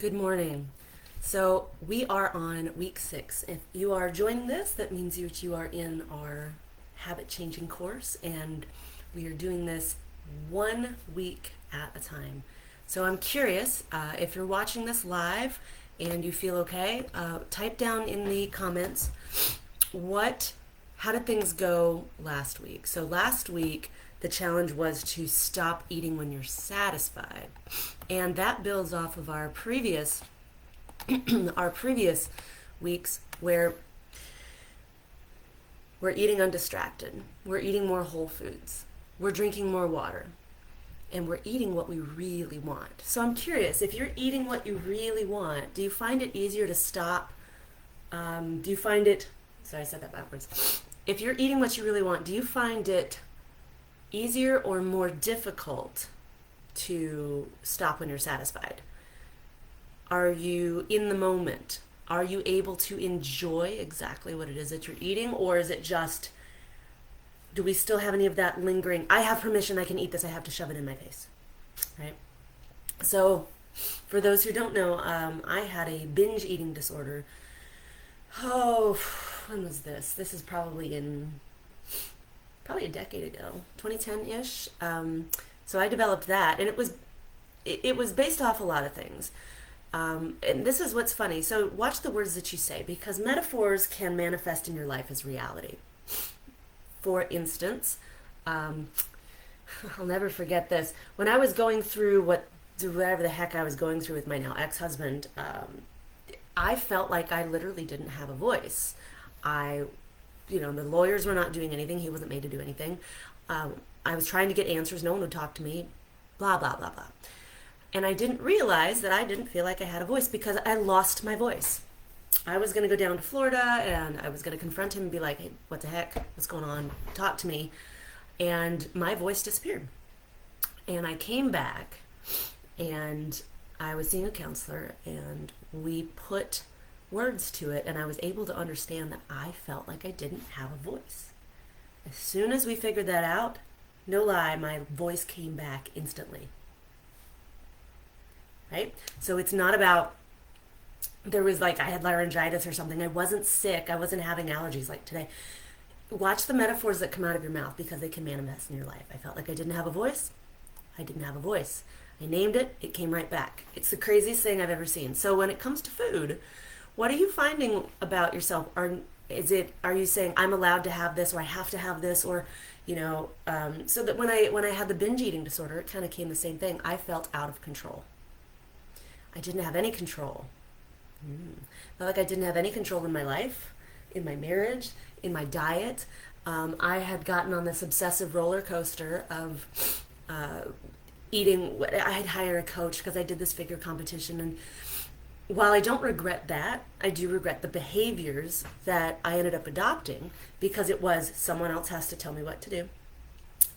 Good morning. So we are on week 6. If you are joining this, that means you are in our habit changing course, and we are doing this 1 week at a time. So I'm curious if you're watching this live and you feel okay, type down in the comments what how did things go last week. So last week the challenge was to stop eating when you're satisfied, and that builds off of our previous our previous weeks where we're eating undistracted, we're eating more whole foods, we're drinking more water, and we're eating what we really want. So I'm curious, if you're eating what you really want, do you find it easier to stop? Do you find it, sorry, I said that backwards. If you're eating what you really want, do you find it easier or more difficult to stop when you're satisfied? Are you in the moment? Are you able to enjoy exactly what it is that you're eating? Or is it just, do we still have any of that lingering, I have permission, I can eat this, I have to shove it in my face, right? So for those who don't know, I had a binge eating disorder. Oh, when was this? This is probably a decade ago, 2010-ish. So I developed that, and it was based off a lot of things. And this is what's funny. So watch the words that you say, because metaphors can manifest in your life as reality. For instance, I'll never forget this. When I was going through whatever the heck I was going through with my now ex-husband, I felt like I literally didn't have a voice. The lawyers were not doing anything. He wasn't made to do anything. I was trying to get answers. No one would talk to me. Blah, blah, blah, blah. And I didn't realize that I didn't feel like I had a voice because I lost my voice. I was going to go down to Florida and I was going to confront him and be like, hey, what the heck? What's going on? Talk to me. And my voice disappeared. And I came back and I was seeing a counselor, and we put words to it, and I was able to understand that I felt like I didn't have a voice. As soon as we figured that out, no lie, my voice came back instantly. Right? So it's not about, there was like, I had laryngitis or something. I wasn't sick. I wasn't having allergies like today. Watch the metaphors that come out of your mouth because they can manifest in your life. I felt like I didn't have a voice. I didn't have a voice. I named it. It came right back. It's the craziest thing I've ever seen. So when it comes to food, what are you finding about yourself? Are you saying I'm allowed to have this, or I have to have this, or so that when I had the binge eating disorder, it kind of came the same thing. I felt out of control. I didn't have any control. Felt like I didn't have any control in my life, in my marriage, in my diet. I had gotten on this obsessive roller coaster of eating. I had hired a coach because I did this figure competition, and while I don't regret that, I do regret the behaviors that I ended up adopting, because it was someone else has to tell me what to do.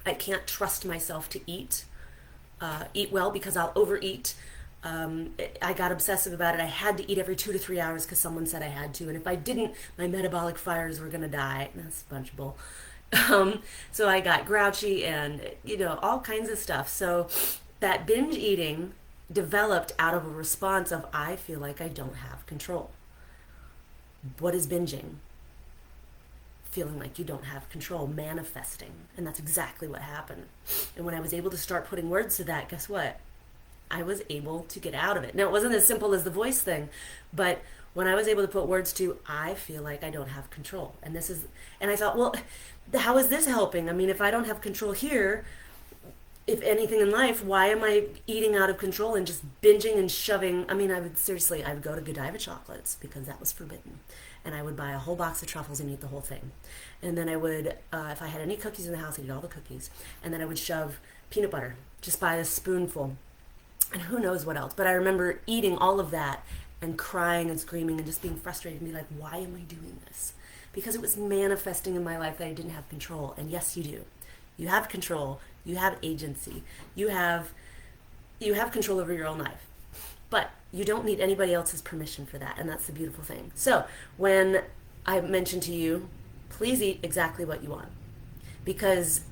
I can't trust myself to eat well because I'll overeat. I got obsessive about it. I had to eat every 2 to 3 hours because someone said I had to, and if I didn't, my metabolic fires were gonna die. That's a bunch of bull. So I got grouchy and all kinds of stuff. So that binge eating developed out of a response of, I feel like I don't have control. What is binging? Feeling like you don't have control, manifesting. And that's exactly what happened. And when I was able to start putting words to that, guess what? I was able to get out of it. Now, it wasn't as simple as the voice thing, but when I was able to put words to, I feel like I don't have control. And I thought, well, how is this helping? I mean, if I don't have control here, if anything in life, why am I eating out of control and just binging and shoving? I mean, I would go to Godiva chocolates because that was forbidden. And I would buy a whole box of truffles and eat the whole thing. And then I would, if I had any cookies in the house, I'd eat all the cookies. And then I would shove peanut butter, just by a spoonful. And who knows what else. But I remember eating all of that and crying and screaming and just being frustrated and be like, why am I doing this? Because it was manifesting in my life that I didn't have control. And yes, you do. You have control. You have agency. You have control over your own life. But you don't need anybody else's permission for that. And that's the beautiful thing. So when I mentioned to you, please eat exactly what you want. Because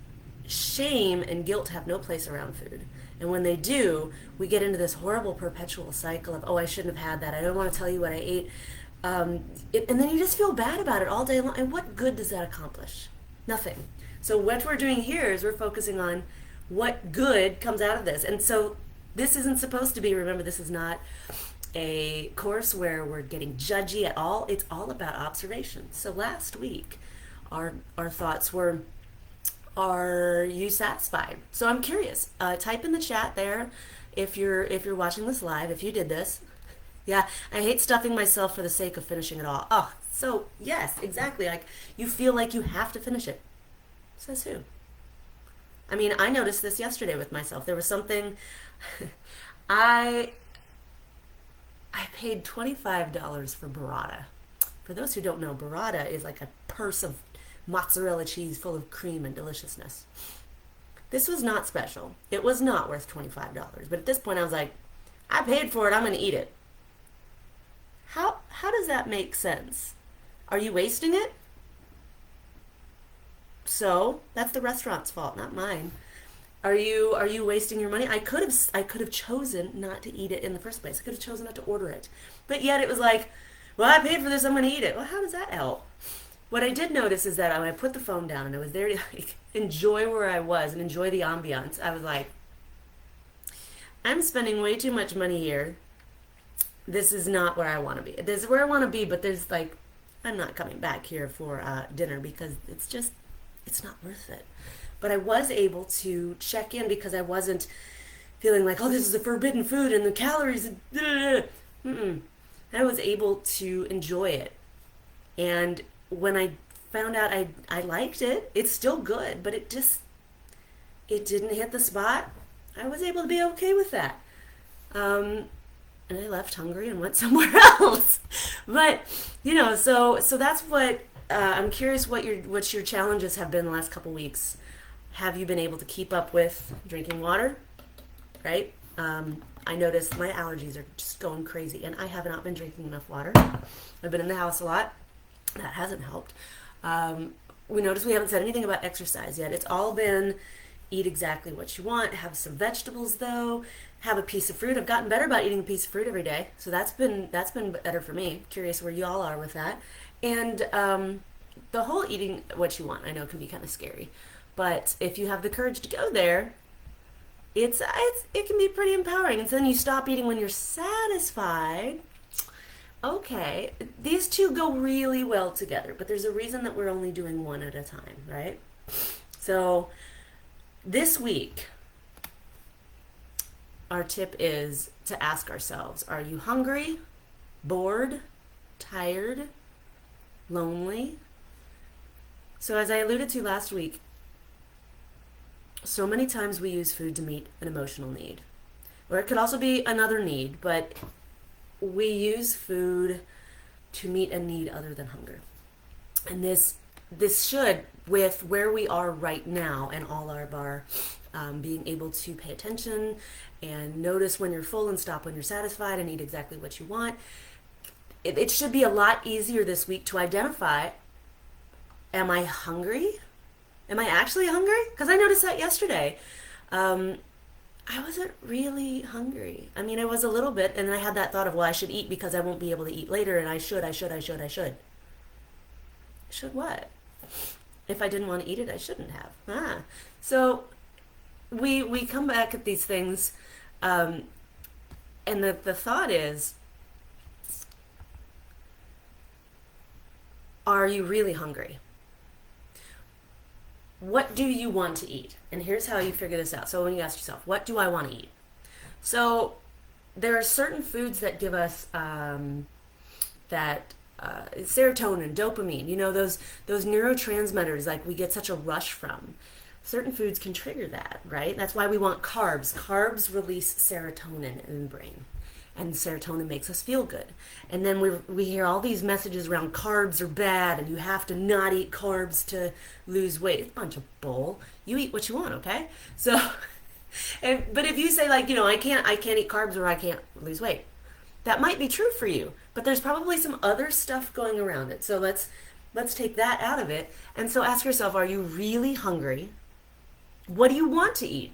shame and guilt have no place around food. And when they do, we get into this horrible perpetual cycle of, oh, I shouldn't have had that. I don't want to tell you what I ate. And then you just feel bad about it all day long. And what good does that accomplish? Nothing. So what we're doing here is we're focusing on what good comes out of this. And so this isn't supposed to be, remember, this is not a course where we're getting judgy at all. It's all about observation. So last week, our thoughts were, are you satisfied? So I'm curious. Type in the chat there if you're watching this live, if you did this. Yeah, I hate stuffing myself for the sake of finishing it all. Oh, so yes, exactly. Like you feel like you have to finish it. Says who? I mean, I noticed this yesterday with myself. There was something I I paid $25 for burrata. For those who don't know, burrata is like a purse of mozzarella cheese full of cream and deliciousness. This was not special. It was not worth $25. But at this point I was like, I paid for it, I'm going to eat it. How does that make sense? Are you wasting it? So, that's the restaurant's fault, not mine. Are you wasting your money? I could have chosen not to eat it in the first place. I could have chosen not to order it. But yet it was like, well, I paid for this, I'm going to eat it. Well, how does that help? What I did notice is that when I put the phone down and I was there to like enjoy where I was and enjoy the ambiance, I was like, I'm spending way too much money here. This is not where I want to be. This is where I want to be, but there's like, I'm not coming back here for dinner because it's not worth it. But I was able to check in because I wasn't feeling like, oh, this is a forbidden food and the calories. Mm-mm. I was able to enjoy it. And when I found out I liked it, it's still good, but it didn't hit the spot. I was able to be okay with that. And I left hungry and went somewhere else. But, so that's what, I'm curious what your challenges have been the last couple weeks. Have you been able to keep up with drinking water? Right? I noticed my allergies are just going crazy, and I have not been drinking enough water. I've been in the house a lot. That hasn't helped. We noticed we haven't said anything about exercise yet. It's all been eat exactly what you want. Have some vegetables, though. Have a piece of fruit. I've gotten better about eating a piece of fruit every day, so that's been better for me. Curious where y'all are with that. And the whole eating what you want, I know, can be kind of scary. But if you have the courage to go there, it can be pretty empowering. And so then you stop eating when you're satisfied. Okay, these two go really well together, but there's a reason that we're only doing one at a time, right? So this week, our tip is to ask ourselves, are you hungry, bored, tired, lonely? So as I alluded to last week, so many times we use food to meet an emotional need. Or it could also be another need, but we use food to meet a need other than hunger. And this should, with where we are right now and all of our being able to pay attention and notice when you're full and stop when you're satisfied and eat exactly what you want, it should be a lot easier this week to identify, am I hungry? Am I actually hungry? Because I noticed that yesterday. I wasn't really hungry. I mean, I was a little bit, and then I had that thought of, well, I should eat because I won't be able to eat later, and I should. Should what? If I didn't want to eat it, I shouldn't have. So we come back at these things, and the thought is, are you really hungry? What do you want to eat? And here's how you figure this out. So when you ask yourself, what do I want to eat? So there are certain foods that give us serotonin, dopamine, those neurotransmitters like we get such a rush from. Certain foods can trigger that, right? That's why we want carbs. Carbs release serotonin in the brain. And serotonin makes us feel good. And then we hear all these messages around carbs are bad and you have to not eat carbs to lose weight. It's a bunch of bull. You eat what you want, okay? So, but if you say like, I can't eat carbs or I can't lose weight, that might be true for you. But there's probably some other stuff going around it. So let's take that out of it. And so ask yourself, are you really hungry? What do you want to eat?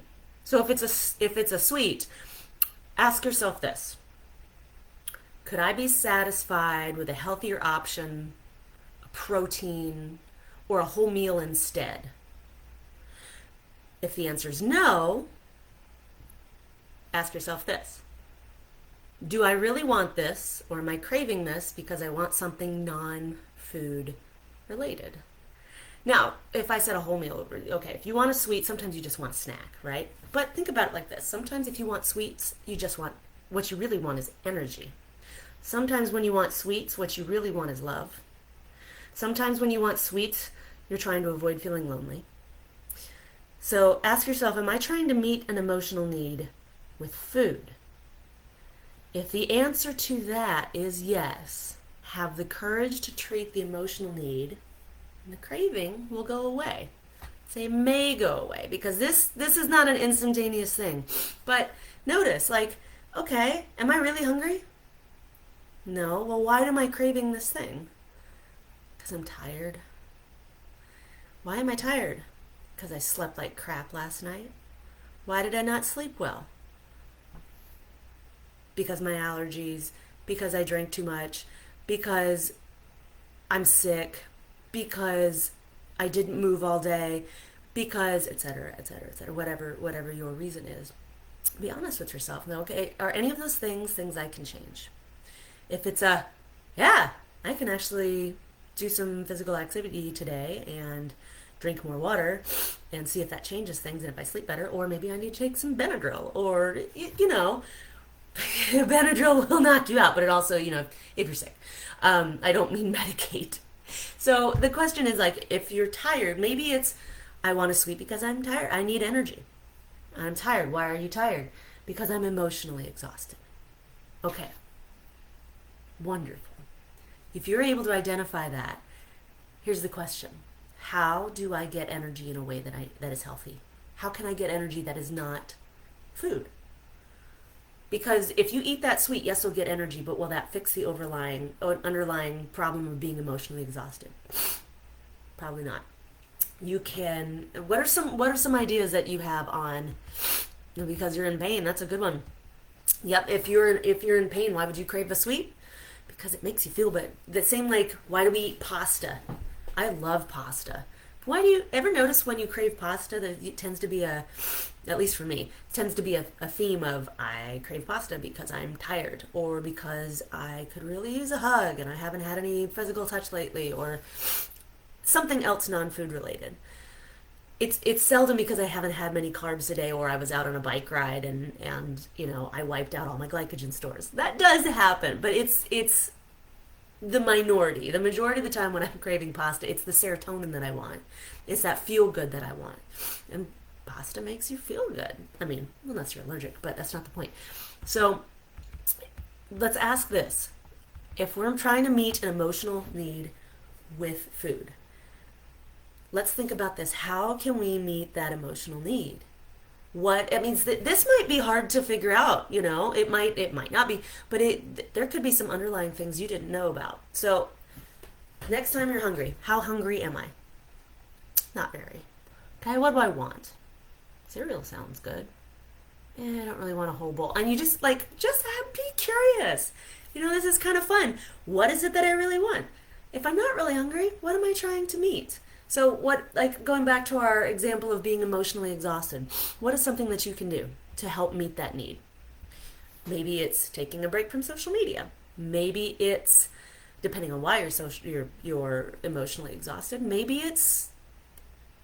So if it's a sweet, ask yourself this. Could I be satisfied with a healthier option, a protein, or a whole meal instead? If the answer is no, ask yourself this. Do I really want this, or am I craving this because I want something non-food related? Now, if I said a whole meal, okay, if you want a sweet, sometimes you just want a snack, right? But think about it like this. Sometimes if you want sweets, you just want, what you really want is energy. Sometimes when you want sweets, what you really want is love. Sometimes when you want sweets, you're trying to avoid feeling lonely. So ask yourself, am I trying to meet an emotional need with food? If the answer to that is yes, have the courage to treat the emotional need, and the craving will go away. Say may go away, because this is not an instantaneous thing. But notice, like, okay, am I really hungry? No. Well, why am I craving this thing? Because I'm tired. Why am I tired? Because I slept like crap last night. Why did I not sleep well? Because my allergies, because I drank too much, because I'm sick, because I didn't move all day, because et cetera, et cetera, et cetera, whatever your reason is. Be honest with yourself. Now, okay, are any of those things I can change? If it's yeah, I can actually do some physical activity today and drink more water and see if that changes things and if I sleep better, or maybe I need to take some Benadryl, or, Benadryl will knock you out, but it also, if you're sick. I don't mean medicate. So the question is, like, if you're tired, maybe it's, I want a sweet because I'm tired. I need energy. I'm tired. Why are you tired? Because I'm emotionally exhausted. Okay. Wonderful. If you're able to identify that, here's the question. How do I get energy in a way that is healthy? How can I get energy that is not food? Because if you eat that sweet, yes, you'll get energy, but will that fix the underlying problem of being emotionally exhausted? Probably not. You can. What are some ideas that you have on? Because you're in pain, that's a good one. Yep. If you're in pain, why would you crave a sweet? Because it makes you feel better. The same, like, why do we eat pasta? I love pasta. Why do you ever notice when you crave pasta that it tends to be at least for me, it tends to be a theme of, I crave pasta because I'm tired, or because I could really use a hug and I haven't had any physical touch lately, or something else non-food related. It's seldom because I haven't had many carbs today, or I was out on a bike ride and I wiped out all my glycogen stores. That does happen, but it's the minority. The majority of the time when I'm craving pasta, it's the serotonin that I want. It's that feel good that I want. And pasta makes you feel good. I mean, unless you're allergic, but that's not the point. So let's ask this. If we're trying to meet an emotional need with food, let's think about this. How can we meet that emotional need? This might be hard to figure out, it might not be, but there could be some underlying things you didn't know about. So next time you're hungry, how hungry am I? Not very. Okay, what do I want? Cereal sounds good. I don't really want a whole bowl. And you just be curious. This is kind of fun. What is it that I really want? If I'm not really hungry, what am I trying to meet? So going back to our example of being emotionally exhausted, what is something that you can do to help meet that need? Maybe it's taking a break from social media. Maybe it's, depending on why you're emotionally exhausted, maybe it's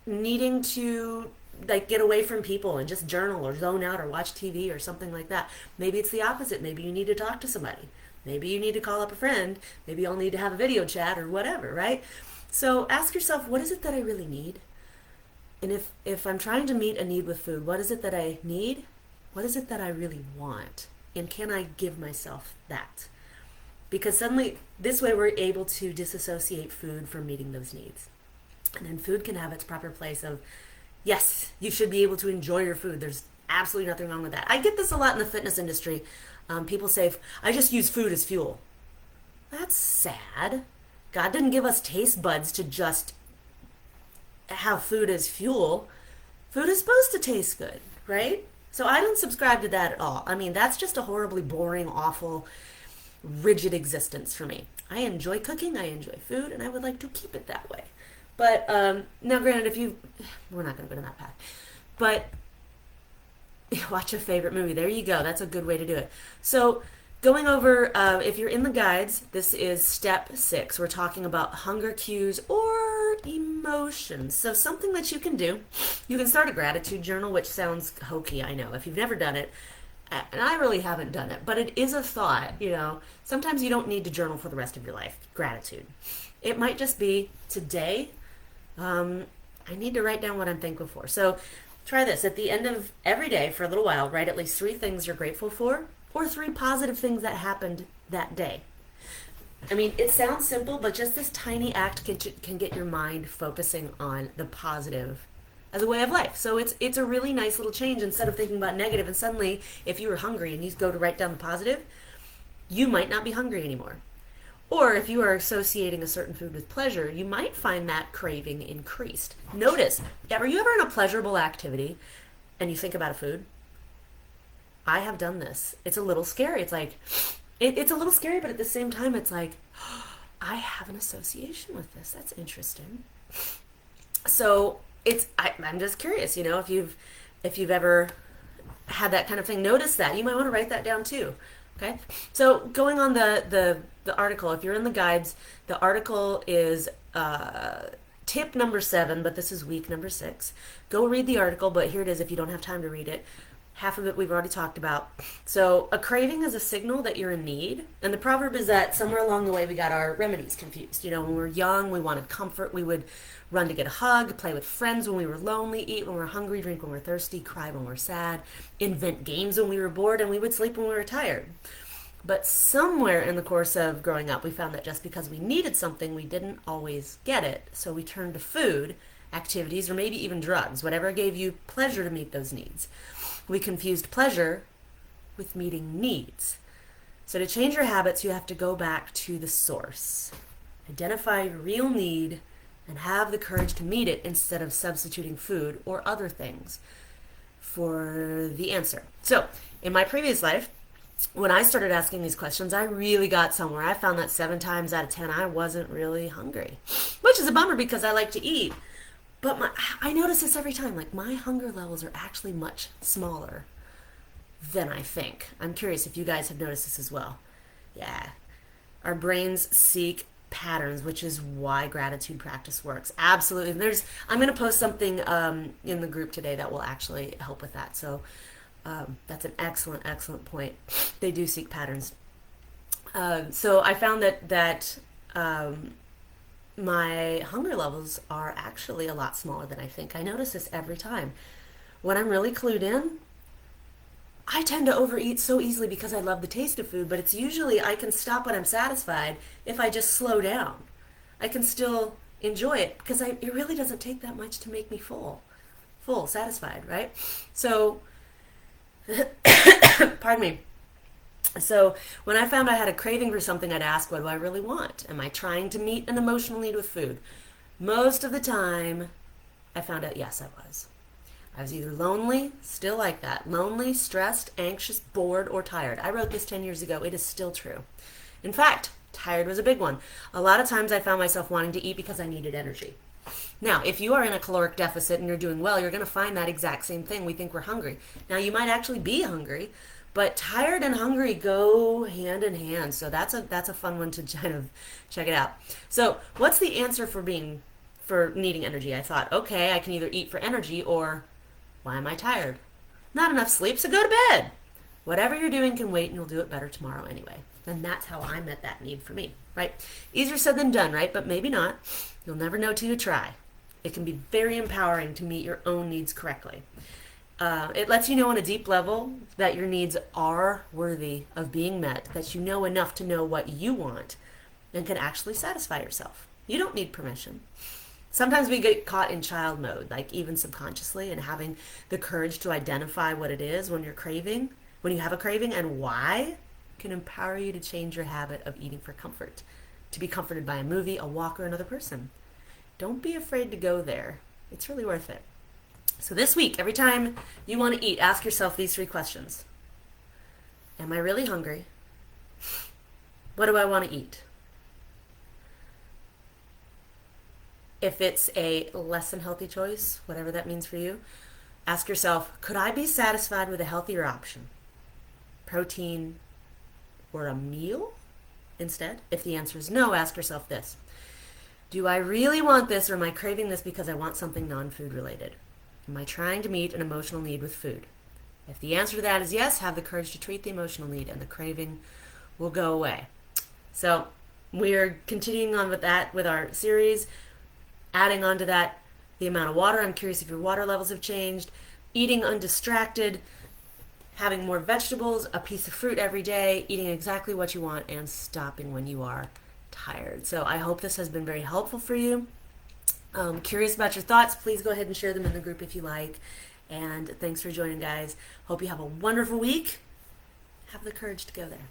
needing to get away from people and just journal or zone out or watch TV or something like that. Maybe it's the opposite. Maybe you need to talk to somebody. Maybe you need to call up a friend. Maybe you'll need to have a video chat or whatever, right? So ask yourself, what is it that I really need? And if I'm trying to meet a need with food, what is it that I need? What is it that I really want? And can I give myself that? Because suddenly, this way we're able to disassociate food from meeting those needs. And then food can have its proper place of, yes, you should be able to enjoy your food. There's absolutely nothing wrong with that. I get this a lot in the fitness industry. People say, I just use food as fuel. That's sad. God didn't give us taste buds to just have food as fuel. Food is supposed to taste good, right? So I don't subscribe to that at all. I mean, that's just a horribly boring, awful, rigid existence for me. I enjoy cooking, I enjoy food, and I would like to keep it that way. But now, granted, if you, we're not going to go down that path. But watch a favorite movie. There you go. That's a good way to do it. So, going over, if you're in the guides, this is step 6. We're talking about hunger cues or emotions. So, something that you can do. You can start a gratitude journal, which sounds hokey, I know. If you've never done it, and I really haven't done it, but it is a thought, you know. Sometimes you don't need to journal for the rest of your life. Gratitude. It might just be today, I need to write down what I'm thankful for. So try this. At the end of every day for a little while, write at least 3 things you're grateful for or 3 positive things that happened that day. I mean, it sounds simple, but just this tiny act can get your mind focusing on the positive as a way of life. So it's a really nice little change instead of thinking about negative. And suddenly, if you were hungry and you go to write down the positive, you might not be hungry anymore. Or if you are associating a certain food with pleasure, you might find that craving increased. Notice, are you ever in a pleasurable activity and you think about a food? I have done this. It's a little scary. It's like, it's a little scary, but at the same time, it's like, I have an association with this. That's interesting. So I'm just curious, you know, if you've ever had that kind of thing, notice that. You might want to write that down too. Okay, so going on the article, if you're in the guides, the article is tip number 7, but this is week number 6. Go read the article, but here it is if you don't have time to read it. Half of it we've already talked about. So a craving is a signal that you're in need. And the proverb is that somewhere along the way we got our remedies confused. You know, when we were young, we wanted comfort. We would run to get a hug, play with friends when we were lonely, eat when we were hungry, drink when we were thirsty, cry when we were sad, invent games when we were bored, and we would sleep when we were tired. But somewhere in the course of growing up, we found that just because we needed something, we didn't always get it. So we turned to food, activities, or maybe even drugs, whatever gave you pleasure to meet those needs. We confused pleasure with meeting needs. So to change your habits, you have to go back to the source. Identify your real need and have the courage to meet it instead of substituting food or other things for the answer. So in my previous life, when I started asking these questions, I really got somewhere. I found that 7 times out of 10, I wasn't really hungry, which is a bummer because I like to eat. But I notice this every time. Like, my hunger levels are actually much smaller than I think. I'm curious if you guys have noticed this as well. Yeah. Our brains seek patterns, which is why gratitude practice works. Absolutely. And I'm going to post something in the group today that will actually help with that. So that's an excellent point. They do seek patterns. So I found that my hunger levels are actually a lot smaller than I think. I notice this every time. When I'm really clued in, I tend to overeat so easily because I love the taste of food, but it's usually I can stop when I'm satisfied if I just slow down. I can still enjoy it because it really doesn't take that much to make me full, satisfied, right? So, pardon me. So when I found I had a craving for something, I'd ask, what do I really want? Am I trying to meet an emotional need with food? Most of the time, I found out, yes, I was. I was either lonely, still like that, lonely, stressed, anxious, bored, or tired. I wrote this 10 years ago. It is still true. In fact, tired was a big one. A lot of times I found myself wanting to eat because I needed energy. Now, if you are in a caloric deficit and you're doing well, you're going to find that exact same thing. We think we're hungry. Now, you might actually be hungry, but tired and hungry go hand in hand. So that's a fun one to kind of check it out. So what's the answer for needing energy? I thought, okay, I can either eat for energy or why am I tired? Not enough sleep, so go to bed. Whatever you're doing can wait and you'll do it better tomorrow anyway. And that's how I met that need for me, right? Easier said than done, right? But maybe not. You'll never know till you try. It can be very empowering to meet your own needs correctly. It lets you know on a deep level that your needs are worthy of being met, that you know enough to know what you want and can actually satisfy yourself. You don't need permission. Sometimes we get caught in child mode, like even subconsciously, and having the courage to identify what it is when you have a craving and why can empower you to change your habit of eating for comfort, to be comforted by a movie, a walk, or another person. Don't be afraid to go there. It's really worth it. So this week, every time you want to eat, ask yourself these 3 questions. Am I really hungry? What do I want to eat? If it's a less than healthy choice, whatever that means for you, ask yourself, could I be satisfied with a healthier option? Protein or a meal instead? If the answer is no, ask yourself this. Do I really want this, or am I craving this because I want something non-food related? Am I trying to meet an emotional need with food? If the answer to that is yes, have the courage to treat the emotional need and the craving will go away. So we're continuing on with that with our series, adding on to that the amount of water. I'm curious if your water levels have changed. Eating undistracted, having more vegetables, a piece of fruit every day, eating exactly what you want, and stopping when you are tired. So I hope this has been very helpful for you. Curious about your thoughts, please go ahead and share them in the group if you like. And thanks for joining, guys. Hope you have a wonderful week. Have the courage to go there.